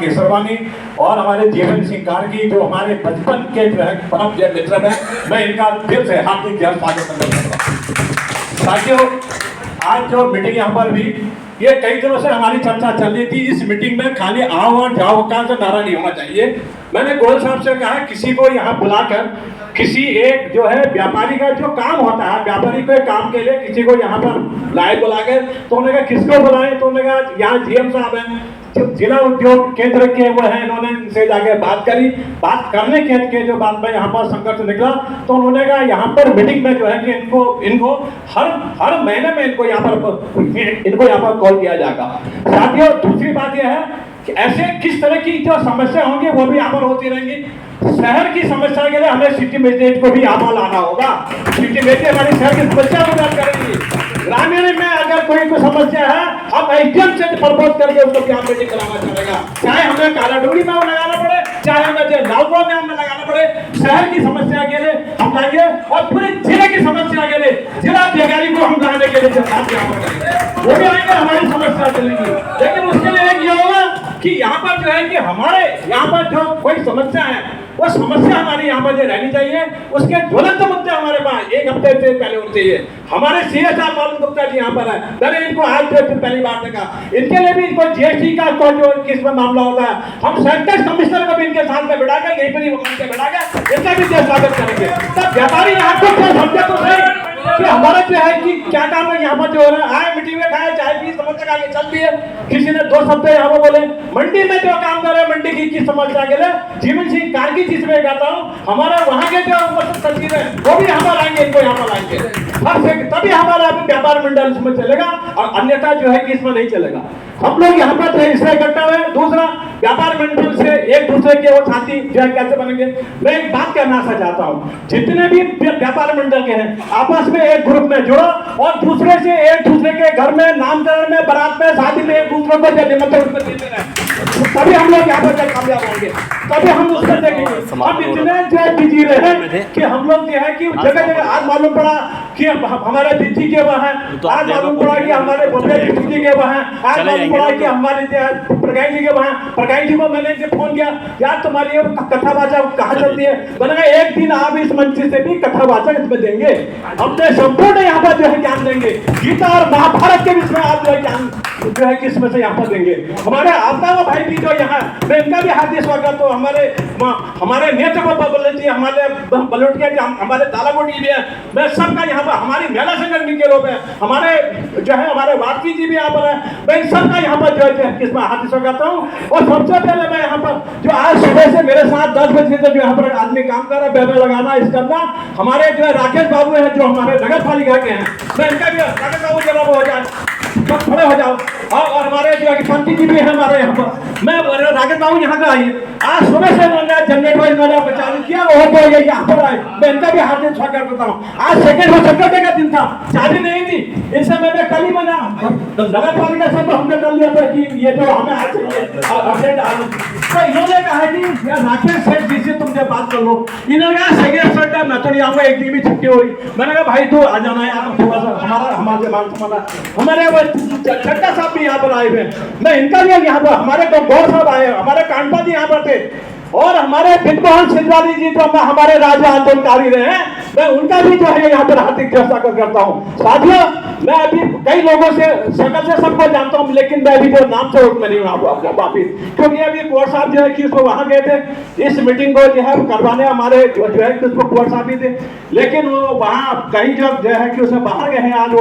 केसरवानी और हमारे जीवन सिंह गार्गी जो हमारे बचपन के जो है परम मित्र हैं, मैं इनका दिल से हार्दिक स्वागत करता हूं। साथियों, आज जो मीटिंग यहाँ पर भी ये कई दिनों से हमारी चर्चा चल रही थी। इस मीटिंग में खाली आओ और जाओ का जो नारा नहीं होना चाहिए। मैंने गोयल साहब से कहा किसी को यहाँ बुलाकर किसी एक जो है व्यापारी का जो काम होता है, व्यापारी के काम के लिए किसी को यहाँ पर लाए बुला के, तो उन्होंने कहा किसको बुलाए, तो उन्होंने कहा यहाँ जीएम साहब हैं जो जिला उद्योग केंद्र के वो है, इन्होंने इनसे जाके बात करी। बात करने के जो बात में यहाँ पर संघर्ष निकला, तो उन्होंने कहा यहाँ पर मीटिंग में जो है कि इनको हर महीने में इनको यहाँ पर कॉल किया जाएगा। साथियों, दूसरी बात यह है कि ऐसे किस तरह की जो समस्या होंगी वो भी यहाँ पर होती रहेंगी। शहर की समस्या के लिए हमें सिटी मैजिस्ट्रेट को भी यहाँ पर लाना होगा। सिटी मैजिस्ट्रेट हमारी शहर की समस्या को दर्ज करेंगी। ग्रामीण में अगर कोई समस्या है, हम एसडीएम से प्रपोज करके उसको कैंप मीटिंग कराना चलेगा। चाहे हमें कालाडोरी में लगाना पड़े, चाहे हमें लालगों में हमें लगाना पड़े, शहर की समस्या के लिए हम लाएंगे और पूरे जिले की समस्या के लिए जिला अधिकारी को हम लाने के लिए वो भी आएंगे, हमारी समस्या चलेगी। लेकिन उसके लिए एक ये होगा कि यहाँ पर जो है कि हमारे यहाँ पर जो कोई समस्या है वो समस्या हमारी यहाँ पर जो रहनी चाहिए, उसके ज्वलंत मुद्दे हमारे पास एक हफ्ते से पहले होने चाहिए। हमारे सीएस साहब मालूम गुप्ता जी यहाँ पर है, मैंने इनको आज पहली बार देखा। इनके लिए भी कोई जीएसटी का कोई जो किस में मामला होता है, हम सेक्टर कमिश्नर को भी इनके साथ में बैठा कर यहीं पर ही वकालत बैठा कर इनका भी स्वागत करेंगे। तब व्यापारी यहाँ को समझे तो सही कि हमारा जो है कि क्या काम है यहाँ पर जो हो रहा है। आए मीटिंग में खाए चाय पी, समस्या आगे चलती है। किसी ने 2 शब्द यहाँ पर बोले। मंडी में जो काम कर रहे हैं, मंडी की समस्या के लिए जीवन सिंह गार्गी जी से कहता हूँ, हमारा वहाँ के जो सचिव है वो भी यहाँ पर आएंगे, इनको यहाँ पर आएंगे, तभी हमारा व्यापार मंडल इसमें चलेगा और अन्यथा जो है कि इसमें नहीं चलेगा। हम लोग यहाँ पर इसलिए इकट्ठा हुए। दूसरा, व्यापार मंडल से एक दूसरे के वो साथी जो है कैसे बनेंगे। मैं एक बात कहना चाहता हूँ, जितने भी व्यापार मंडल के हैं आपस में एक ग्रुप में जुड़ो और दूसरे से एक दूसरे के घर में नामकरण में, बारात में, शादी में एक दूसरे को निमंत्रण देते रहे, तभी हम लोग यहाँ पर कामयाब होंगे, तभी हम उसको देखेंगे। हम इतने जो है बिजी रहे कि हम लोग जो है कि जगह जगह आज मालूम पड़ा कि हमारे बिजी के वहाँ है, आज मालूम पड़ा कि हमारे बिजी के वहाँ है, आज मालूम पड़ा कि हमारे प्रकाश जी के वहाँ। प्रकाश जी को मैंने फोन किया, यार तुम्हारी कथा वाचक कहाँ चलती है। मैंने कहा एक दिन आप इस मंच से भी कथा वाचक इसमें देंगे, अपने संपूर्ण यहाँ पर जो है ज्ञान देंगे। गीता और महाभारत के बीच में आप जो है ज्ञान जो है किसमें से यहाँ पर देंगे। हमारे आपदा भाई भी जो यहाँ, मैं इनका भी हार्दिक स्वागत। तो हमारे नेत्र जी, हमारे बलोटिया जी, हमारे तालाकोटी भी है, मैं सबका यहाँ पर, हमारी महिला संगठन के लोग हैं, हमारे जो है हमारे वापसी जी भी यहाँ पर है, मैं इन सबका यहाँ पर जो है किसमें हार्दिक स्वागत करता हूँ। और सबसे पहले मैं यहाँ पर जो आज सुबह से मेरे साथ 10 बजे से जो यहाँ पर आदमी काम कर रहा है, बैनर लगाना, इस करना, हमारे जो है राकेश बाबू हैं जो हमारे नगर पालिका के हैं, मैं इनका भी राकेश बाबू जरा हो जाए, खड़े हो जाओ। और हमारे जो है पंडित जी भी है हमारे यहाँ पर, मैं राकेश बाबू यहाँ का आइए। आज सुबह से इन्होंने जनरेटर इन्होंने चालू किया और तो ये यहाँ पर आए, मैं इनका भी हार्दिक स्वागत करता हूँ। आज सेक्रेटरी का दिन था, चाबी नहीं थी, इनसे मैंने कल ही बना नगर पालिका से तो हमने कर लिया था कि ये जो हमें आज चाहिए। तो इन्होंने कहा कि राकेश सेठ जी से तुम बात कर लो। इन्होंने कहा सेक्रेटरी मैं तो नहीं आऊंगा, एक दिन भी छुट्टी हुई। मैंने कहा भाई तू आ जाना यार, थोड़ा सा हमारे मान सम्मान। हमारे चड्डा साहब भी यहाँ पर आए हुए, मैं इनका भी यहाँ पर, हमारे गौर साहब आए, हमारे कांटा जी यहाँ पर थे, और हमारे विद्वान सिंधवानी जी जो हमारे राज्य आंदोलनकारी रहे हैं, मैं उनका भी जो है यहाँ पर हार्दिक स्वागत करता हूँ। साथियों, मैं अभी कई लोगों से सकल से सबको जानता हूँ, लेकिन मैं अभी जो नाम से उठ में नहीं हूँ वापिस, क्योंकि अभी कुंवर साहब जो है कि उसको वहाँ गए थे इस मीटिंग को जो है करवाने, हमारे जो है कि उसको कुंवर साहब भी थे, लेकिन वो वहाँ कहीं जो है कि उसमें बाहर गए हैं। आज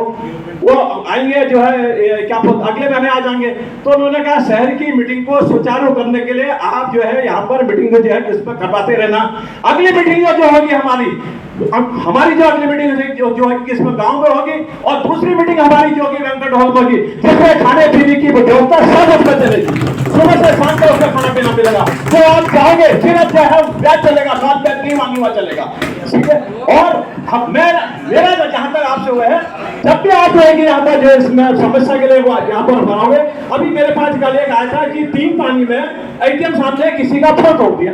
वो आएंगे जो है क्या अगले महीने आ जाएंगे। तो उन्होंने कहा शहर की मीटिंग को सुचारू करने के लिए आप जो है यहाँ पर मीटिंग जो है इस पर करवाते रहना। अगली मीटिंग जो होगी हमारी जो अगली मीटिंग जो है किसमें गांव में होगी, और दूसरी मीटिंग हमारी जो होगी वेंकट हॉल में होगी, जिसमें खाने पीने की व्यवस्था सब उसमें चलेगी। सुबह से शाम तक उसका खाना पीना मिलेगा, तो आप चाहोगे फिर जो है ब्याज चलेगा, साथ ब्याज नहीं मांगी हुआ चलेगा, ठीक है। और मेरा जहाँ तक आपसे हुआ है, जब भी आप रहेंगे यहाँ पर जो इसमें समस्या के लिए वो यहाँ पर बनाओगे। अभी मेरे पास कल एक आया था कि 3 पानी में एटीएम सामने किसी का फोन तोड़ दिया।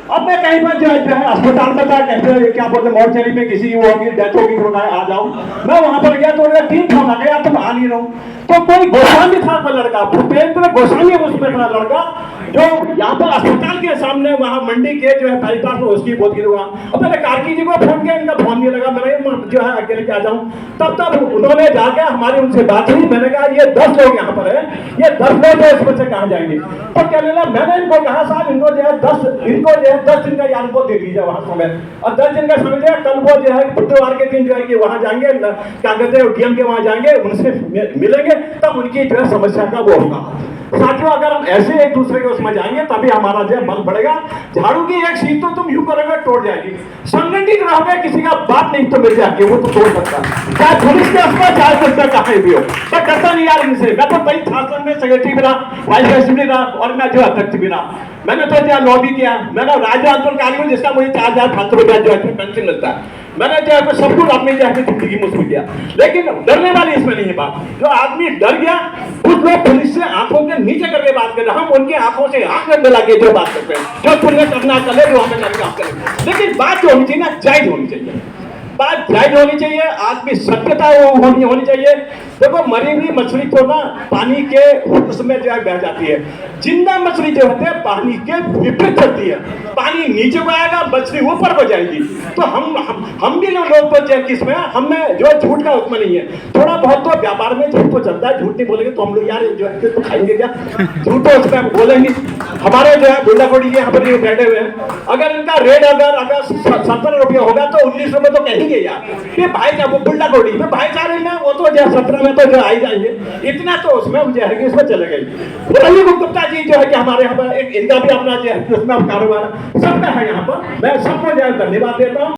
अब मैं कहीं पर जो है अस्पताल में था, कहते क्या बोलते मोर्चरी में किसी की वो होगी डेथ होगी, आ जाओ। मैं वहां पर गया तो 3 फोन आ गया, तुम आ नहीं रहो। तो कोई गोस्वामी था वो लड़का, भूपेंद्र गोस्वामी उसमें था लड़का, जो यहाँ पर अस्पताल के सामने वहाँ मंडी के जो है बाईपास में उसकी बहुत गिर हुआ। अब मैंने कार्की जी को फोन किया, इनका फोन नहीं लगा, मैंने जो है अकेले क्या जाऊँ। तब उन्होंने जाके हमारी उनसे बात हुई, मैंने कहा ये 10 लोग यहाँ पर है, ये 10 लोग जो इसमें से कहाँ जाएंगे। तो कहने लगा, मैंने इनको कहा साहब इनको जो है 10 दिन का यार को दे दीजिए वहाँ समय, और 10 दिन का समय जो है कल वो जो है बुधवार के दिन जो है कि वहाँ जाएंगे, क्या कहते हैं डीएम के वहाँ जाएंगे, उनसे मिलेंगे, तब उनकी जो है समस्या का वो होगा। साथियों, अगर हम ऐसे एक दूसरे को उसमें जाएंगे तभी हमारा जो है बल बढ़ेगा। झाड़ू की एक सीट तो तुम यूं करोगे टूट जाएगी, संगठित रहोगे किसी का बात नहीं तो मिल जाएगी, वो तो तोड़ सकता है, चाहे पुलिस के अस्पताल चाहे सकता कहीं भी हो। पर डरता नहीं यार इनसे। मैं तो कई शासन में सेक्रेटरी भी रहा, वाइस प्रेसिडेंट रहा, और मैं जो अध्यक्ष भी रहा। मैंने तो क्या लॉबी किया, मैंने राज्य आंदोलन हूँ जिसका मुझे 4,500 रुपया जो है पेंशन मिलता है। मैंने जो है सब कुछ अपनी जो है जिंदगी में उसमें किया, लेकिन डरने वाली इसमें नहीं है बात। जो आदमी डर गया, कुछ लोग पुलिस से आंखों के नीचे करके बात कर रहे हैं, हम उनकी आंखों से आंख में मिला के जो बात करते हैं, जो पुलिस करना चले जो हमें करना करें। लेकिन बात जो होनी चाहिए ना, जायज होनी चाहिए, बात जायज होनी चाहिए, आदमी सत्यता होनी चाहिए। देखो मरी हुई मछली तो ना पानी के उसमें जो है बह जाती है, जिंदा मछली जो होती है पानी के विपरीत चलती है, पानी नीचे को आएगा मछली ऊपर को जाएगी। तो हम भी लोग तो किसमें हमें जो झूठ का उसमें नहीं है, थोड़ा बहुत तो व्यापार में झूठ तो चलता है, झूठ नहीं बोलेंगे तो हम लोग यार जो है तो खाएंगे क्या, झूठ तो उसमें बोलेंगे। हमारे जो है बुल्ला कोड़ी यहाँ पर बैठे हुए हैं, अगर इनका रेट अगर 70 रुपये होगा तो 19 रुपये तो कहेंगे यार ये भाई क्या, वो बुल्ला कोड़ी में भाईचारे में वो तो जो 17 में तो जो आई जाएंगे, इतना तो उसमें जो है कि इसमें चले गए। रवि गुप्ता जी जो है कि हमारे यहाँ पर एक इनका भी अपना जो है उसमें कारोबार सबका है यहाँ पर, मैं सबको जो है धन्यवाद देता हूँ।